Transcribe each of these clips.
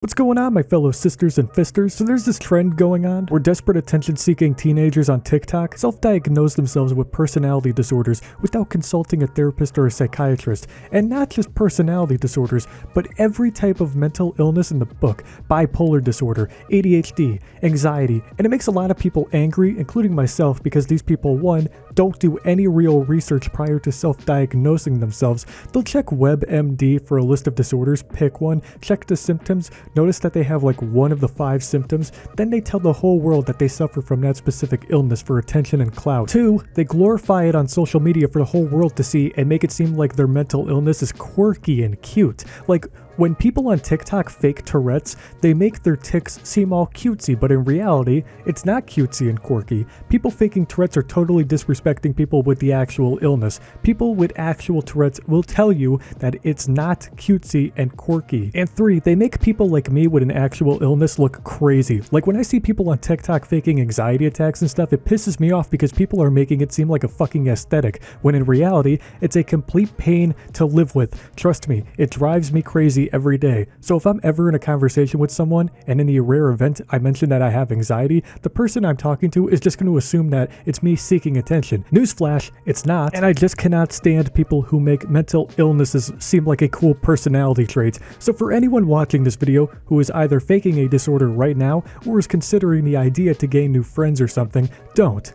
What's going on, my fellow sisters and fisters? So there's this trend going on where desperate attention-seeking teenagers on TikTok self-diagnose themselves with personality disorders without consulting a therapist or a psychiatrist. And not just personality disorders, but every type of mental illness in the book. Bipolar disorder, ADHD, anxiety. And it makes a lot of people angry, including myself, because these people, one, don't do any real research prior to self-diagnosing themselves. They'll check WebMD for a list of disorders, pick one, check the symptoms, notice that they have like one of the 5 symptoms, then they tell the whole world that they suffer from that specific illness for attention and clout. 2, they glorify it on social media for the whole world to see and make it seem like their mental illness is quirky and cute. Like, when people on TikTok fake Tourette's, they make their tics seem all cutesy, but in reality, it's not cutesy and quirky. People faking Tourette's are totally disrespecting people with the actual illness. People with actual Tourette's will tell you that it's not cutesy and quirky. And 3, they make people like me with an actual illness look crazy. Like when I see people on TikTok faking anxiety attacks and stuff, it pisses me off because people are making it seem like a fucking aesthetic, when in reality, it's a complete pain to live with. Trust me, it drives me crazy every day. So if I'm ever in a conversation with someone and in the rare event I mention that I have anxiety, the person I'm talking to is just going to assume that it's me seeking attention. Newsflash, it's not. And I just cannot stand people who make mental illnesses seem like a cool personality trait. So for anyone watching this video who is either faking a disorder right now or is considering the idea to gain new friends or something, don't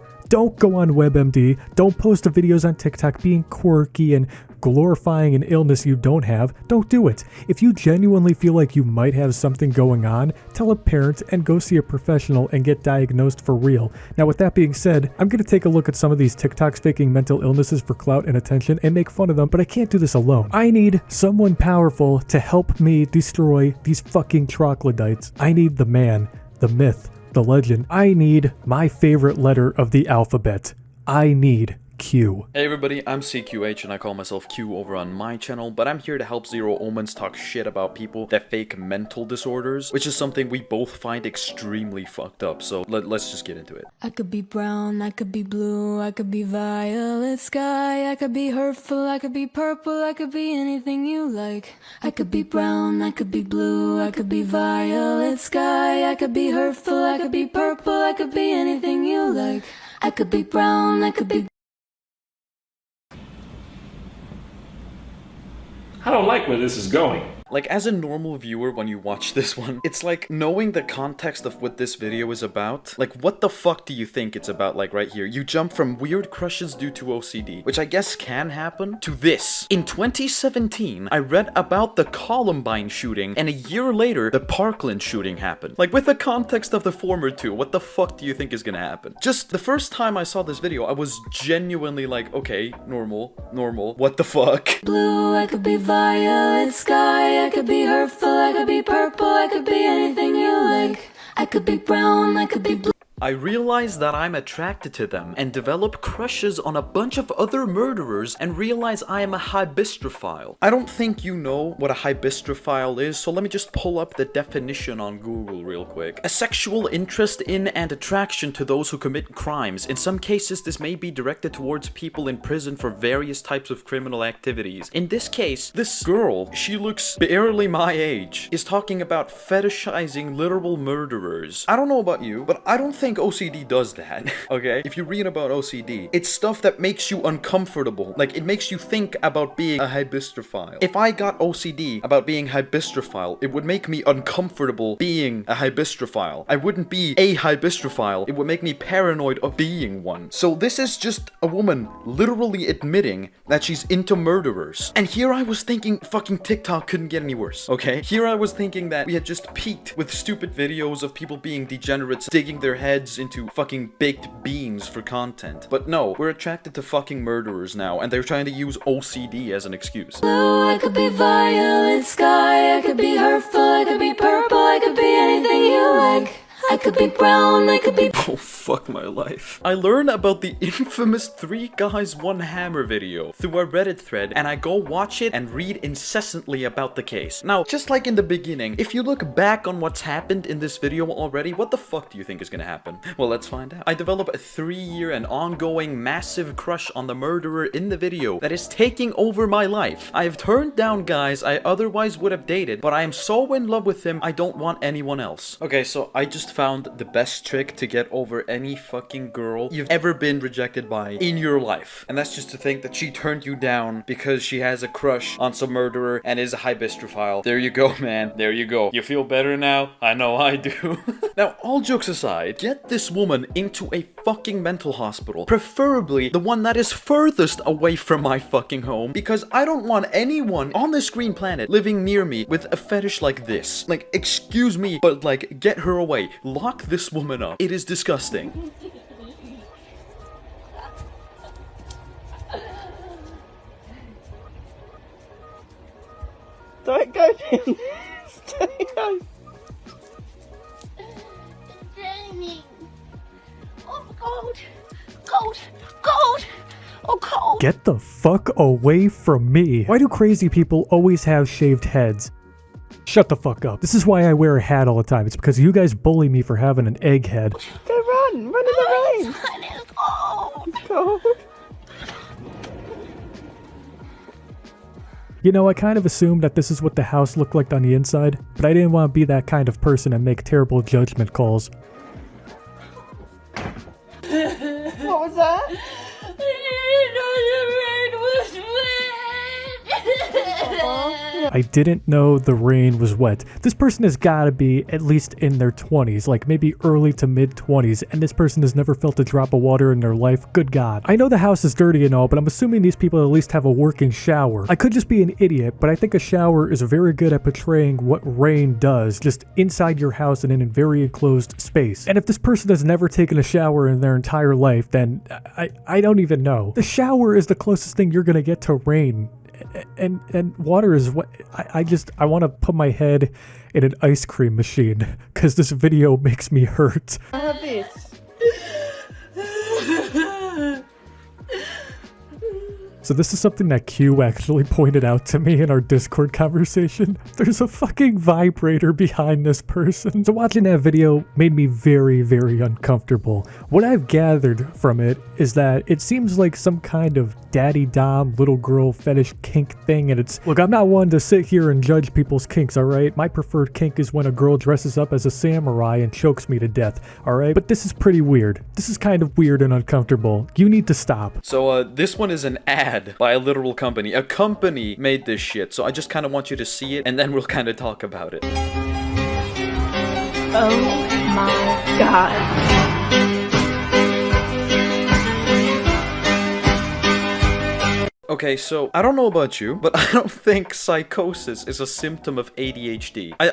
go on WebMD, don't post videos on TikTok being quirky and glorifying an illness you don't have. Don't do it. If you genuinely feel like you might have something going on, tell a parent and go see a professional and get diagnosed for real. Now with that being said, I'm going to take a look at some of these TikToks faking mental illnesses for clout and attention and make fun of them, but I can't do this alone. I need someone powerful to help me destroy these fucking troglodytes. I need the man, the myth, the legend. I need my favorite letter of the alphabet. I need Q. Hey everybody, I'm CQH and I call myself Q over on my channel, but I'm here to help ZeroOmens talk shit about people that fake mental disorders, which is something we both find extremely fucked up, so let's just get into it. I could be brown, I could be blue, I could be violet sky, I could be hurtful, I could be purple, I could be anything you like. I could be brown, I could be blue, I could be violet sky, I could be hurtful, I could be purple, I could be anything you like. I could be brown, I could be... I don't like where this is going. Like, as a normal viewer when you watch this one, it's like knowing the context of what this video is about. Like, what the fuck do you think it's about? Like, right here, you jump from weird crushes due to OCD, which I guess can happen, to this. In 2017, I read about the Columbine shooting, and a year later, the Parkland shooting happened. Like, with the context of the former two, what the fuck do you think is gonna happen? Just the first time I saw this video, I was genuinely like, okay, normal, what the fuck? Blue, I could be violet sky, I could be hurtful, I could be purple, I could be anything you like. I could be brown, I could be blue. I realize that I'm attracted to them and develop crushes on a bunch of other murderers and realize I am a hybistrophile. I don't think you know what a hybistrophile is, so let me just pull up the definition on Google real quick. A sexual interest in and attraction to those who commit crimes. In some cases, this may be directed towards people in prison for various types of criminal activities. In this case, this girl, she looks barely my age, is talking about fetishizing literal murderers. I don't know about you, but I don't think OCD does that, okay? If you read about OCD, it's stuff that makes you uncomfortable. Like, it makes you think about being a hybistrophile. If I got OCD about being hybistrophile, it would make me uncomfortable being a hybistrophile. I wouldn't be a hybistrophile. It would make me paranoid of being one. So this is just a woman literally admitting that she's into murderers. And here I was thinking fucking TikTok couldn't get any worse, okay? Here I was thinking that we had just peaked with stupid videos of people being degenerates, digging their heads into fucking baked beans for content. But no, we're attracted to fucking murderers now, and they're trying to use OCD as an excuse. Blue, I could be violet sky, I could be hurtful, I could be purple, I could be anything you like. I could be brown, I could be... Oh, fuck my life. I learned about the infamous 3 Guys 1 Hammer video through a Reddit thread, and I go watch it and read incessantly about the case. Now, just like in the beginning, if you look back on what's happened in this video already, what the fuck do you think is gonna happen? Well, let's find out. I develop a 3-year and ongoing massive crush on the murderer in the video that is taking over my life. I have turned down guys I otherwise would have dated, but I am so in love with him, I don't want anyone else. Okay, so I just found the best trick to get over any fucking girl you've ever been rejected by in your life. And that's just to think that she turned you down because she has a crush on some murderer and is a hibistrophile. There you go, man. There you go. You feel better now? I know I do. Now, all jokes aside, get this woman into a fucking mental hospital. Preferably the one that is furthest away from my fucking home, because I don't want anyone on this green planet living near me with a fetish like this. Like, excuse me, but like, get her away. Lock this woman up. It is disgusting. Don't go, Jim. Stay home. It's raining. Oh, cold. Cold. Cold. Oh, cold. Get the fuck away from me. Why do crazy people always have shaved heads? Shut the fuck up. This is why I wear a hat all the time. It's because you guys bully me for having an egg head. Go run. Run in the rain. It's cold. Cold. You know, I kind of assumed that this is what the house looked like on the inside, but I didn't want to be that kind of person and make terrible judgment calls. What was that? I didn't know the rain was wet. This person has got to be at least in their 20s, like maybe early to mid 20s, and this person has never felt a drop of water in their life. Good God. I know the house is dirty and all, but I'm assuming these people at least have a working shower. I could just be an idiot, but I think a shower is very good at portraying what rain does, just inside your house and in a very enclosed space. And if this person has never taken a shower in their entire life, then I don't even know. The shower is the closest thing you're gonna get to rain. And water is what I want to put my head in an ice cream machine because this video makes me hurt. I have this. So this is something that Q actually pointed out to me in our Discord conversation. There's a fucking vibrator behind this person. So watching that video made me very, very uncomfortable. What I've gathered from it is that it seems like some kind of daddy dom little girl fetish kink thing, and it's, look, I'm not one to sit here and judge people's kinks, alright? My preferred kink is when a girl dresses up as a samurai and chokes me to death, alright? But this is pretty weird. This is kind of weird and uncomfortable. You need to stop. So, this one is an ad by a literal company. A company made this shit, so I just kind of want you to see it, and then we'll kind of talk about it. Oh my God. Okay, so, I don't know about you, but I don't think psychosis is a symptom of ADHD. I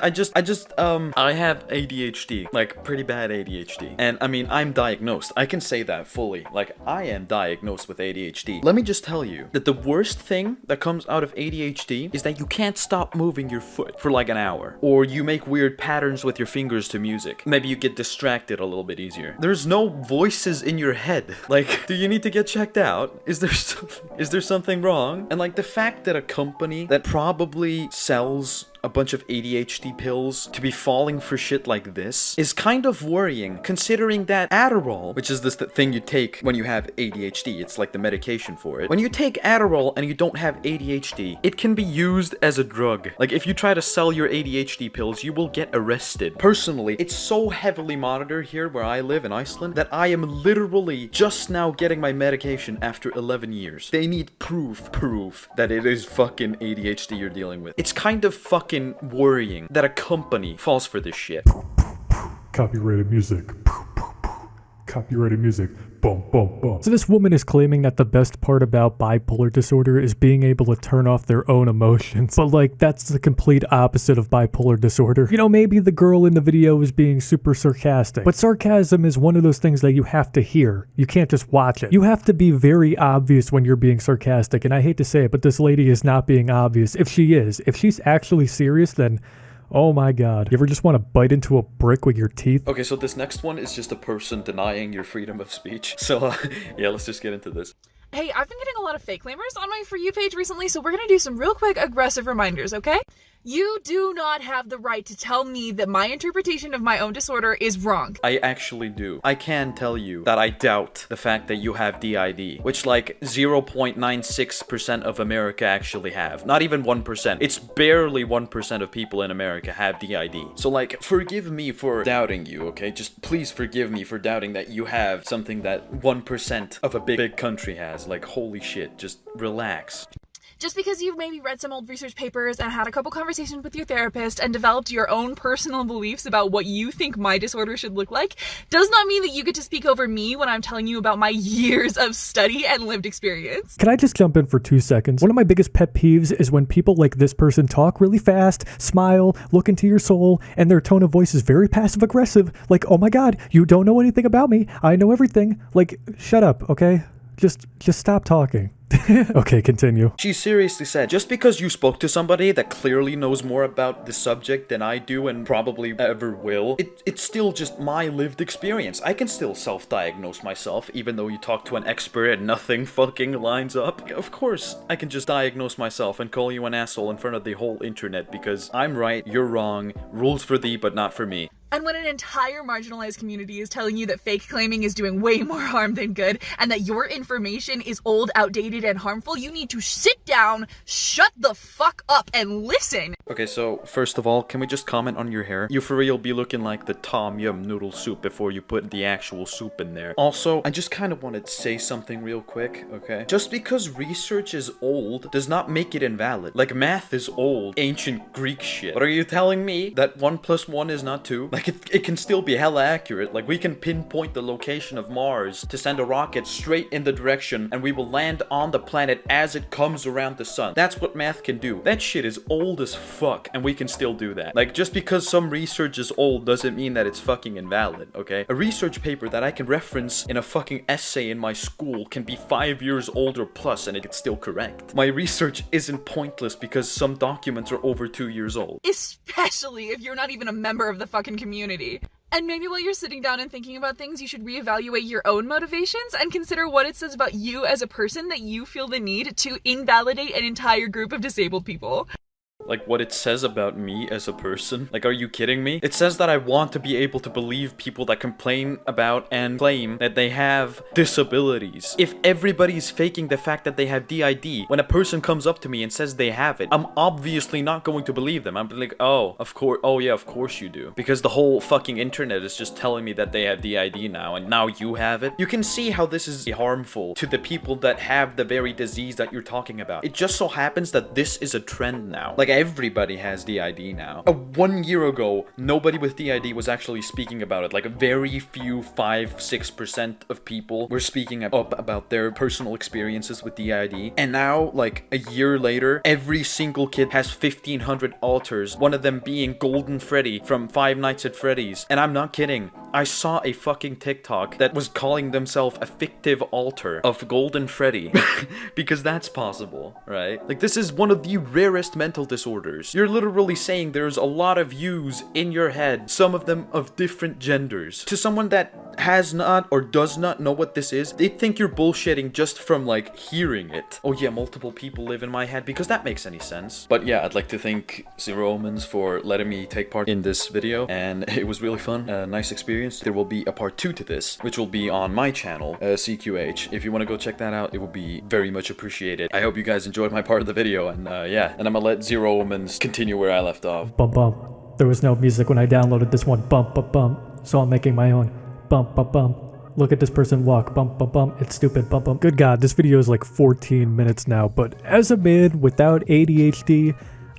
have ADHD, like, pretty bad ADHD. And, I mean, I'm diagnosed. I can say that fully. Like, I am diagnosed with ADHD. Let me just tell you that the worst thing that comes out of ADHD is that you can't stop moving your foot for like an hour. Or you make weird patterns with your fingers to music. Maybe you get distracted a little bit easier. There's no voices in your head. Like, do you need to get checked out? Is there something wrong? And like the fact that a company that probably sells a bunch of ADHD pills to be falling for shit like this is kind of worrying, considering that Adderall, which is this thing you take when you have ADHD, it's like the medication for it. When you take Adderall and you don't have ADHD, it can be used as a drug. Like if you try to sell your ADHD pills, you will get arrested. Personally, it's so heavily monitored here where I live in Iceland that I am literally just now getting my medication after 11 years. They need proof that it is fucking ADHD you're dealing with. It's kind of fucking worrying that a company falls for this shit. Copyrighted music. Copyrighted music. Boom, boom, boom. So this woman is claiming that the best part about bipolar disorder is being able to turn off their own emotions. But like, that's the complete opposite of bipolar disorder. You know, maybe the girl in the video is being super sarcastic, but sarcasm is one of those things that you have to hear. You can't just watch it. You have to be very obvious when you're being sarcastic, and I hate to say it, but this lady is not being obvious. If she's actually serious, then Oh my god. You ever just want to bite into a brick with your teeth? Okay, so this next one is just a person denying your freedom of speech. So, yeah, let's just get into this. Hey, I've been getting a lot of fake claimers on my For You page recently, so we're gonna do some real quick aggressive reminders, okay? You do not have the right to tell me that my interpretation of my own disorder is wrong. I actually do. I can tell you that I doubt the fact that you have DID, which like 0.96% of America actually have. Not even 1%. It's barely 1% of people in America have DID. So like, forgive me for doubting you, okay? Just please forgive me for doubting that you have something that 1% of a big country has. Like, holy shit, just relax. Just because you've maybe read some old research papers and had a couple conversations with your therapist and developed your own personal beliefs about what you think my disorder should look like, does not mean that you get to speak over me when I'm telling you about my years of study and lived experience. Can I just jump in for 2 seconds? One of my biggest pet peeves is when people like this person talk really fast, smile, look into your soul, and their tone of voice is very passive aggressive. Like, oh my god, you don't know anything about me. I know everything. Like, shut up, okay? Just stop talking. Okay, continue. She seriously said, just because you spoke to somebody that clearly knows more about the subject than I do and probably ever will, it's still just my lived experience. I can still self-diagnose myself, even though you talk to an expert and nothing fucking lines up. Of course, I can just diagnose myself and call you an asshole in front of the whole internet because I'm right, you're wrong, rules for thee but not for me. And when an entire marginalized community is telling you that fake claiming is doing way more harm than good, and that your information is old, outdated, and harmful, you need to sit down, shut the fuck up, and listen. Okay, so first of all, can we just comment on your hair? You for real be looking like the Tom Yum noodle soup before you put the actual soup in there. Also, I just kind of want to say something real quick, okay? Just because research is old does not make it invalid. Like, math is old, ancient Greek shit. But are you telling me that 1 + 1 is not 2? Like, it can still be hella accurate. Like, we can pinpoint the location of Mars to send a rocket straight in the direction, and we will land on the planet as it comes around the sun. That's what math can do. That shit is old as fuck, and we can still do that. Like, just because some research is old doesn't mean that it's fucking invalid, okay? A research paper that I can reference in a fucking essay in my school can be 5 years old or plus, and it's still correct. My research isn't pointless because some documents are over 2 years old. Especially if you're not even a member of the fucking community. And maybe while you're sitting down and thinking about things, you should reevaluate your own motivations and consider what it says about you as a person that you feel the need to invalidate an entire group of disabled people. Like, what it says about me as a person? Like, are you kidding me? It says that I want to be able to believe people that complain about and claim that they have disabilities. If everybody's faking the fact that they have DID, when a person comes up to me and says they have it, I'm obviously not going to believe them. I'm like, oh, of course, oh yeah, of course you do. Because the whole fucking internet is just telling me that they have DID now, and now you have it. You can see how this is harmful to the people that have the very disease that you're talking about. It just so happens that this is a trend now. Like, everybody has DID now. 1 year ago, nobody with DID was actually speaking about it. Like, a very few 5-6% of people were speaking up about their personal experiences with DID. And now, like, a year later, every single kid has 1,500 alters, one of them being Golden Freddy from Five Nights at Freddy's. And I'm not kidding. I saw a fucking TikTok that was calling themselves a fictive alter of Golden Freddy. Because that's possible, right? Like, this is one of the rarest mental disorders. You're literally saying there's a lot of yous in your head, some of them of different genders. To someone that has not or does not know what this is, they think you're bullshitting just from, like, hearing it. Oh yeah, multiple people live in my head, because that makes any sense. But yeah, I'd like to thank ZeroOmens for letting me take part in this video, and it was really fun. Nice experience. There will be a part 2 to this, which will be on my channel, CQH. If you want to go check that out, it would be very much appreciated. I hope you guys enjoyed my part of the video, and yeah, and I'm gonna let ZeroOmens continue where I left off. Bump bump. There was no music when I downloaded this one. Bump bump bump. So I'm making my own. Bump bump bump. Look at this person walk. Bump bump bump. It's stupid. Bump bump. Good God, this video is like 14 minutes now, but as a man without ADHD,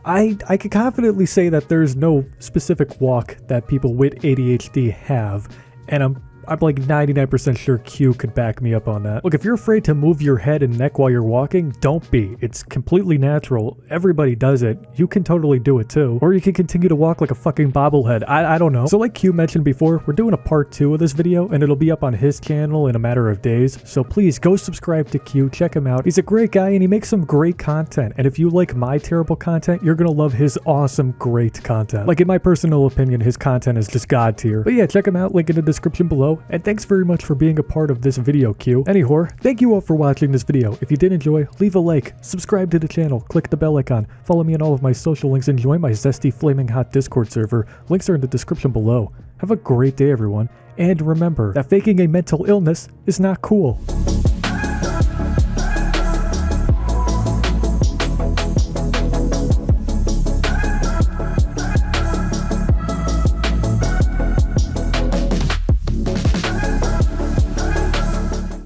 I can confidently say that there's no specific walk that people with ADHD have, and I'm like 99% sure Q could back me up on that. Look, if you're afraid to move your head and neck while you're walking, don't be. It's completely natural. Everybody does it. You can totally do it too. Or you can continue to walk like a fucking bobblehead. I don't know. So like Q mentioned before, we're doing a part 2 of this video, and it'll be up on his channel in a matter of days. So please go subscribe to Q, check him out. He's a great guy and he makes some great content. And if you like my terrible content, you're gonna love his awesome, great content. Like in my personal opinion, his content is just god tier. But yeah, check him out, link in the description below. And thanks very much for being a part of this video, Q. Anyhow, thank you all for watching this video. If you did enjoy, leave a like, subscribe to the channel, click the bell icon, follow me on all of my social links, and join my zesty flaming hot Discord server. Links are in the description below. Have a great day, everyone. And remember that faking a mental illness is not cool.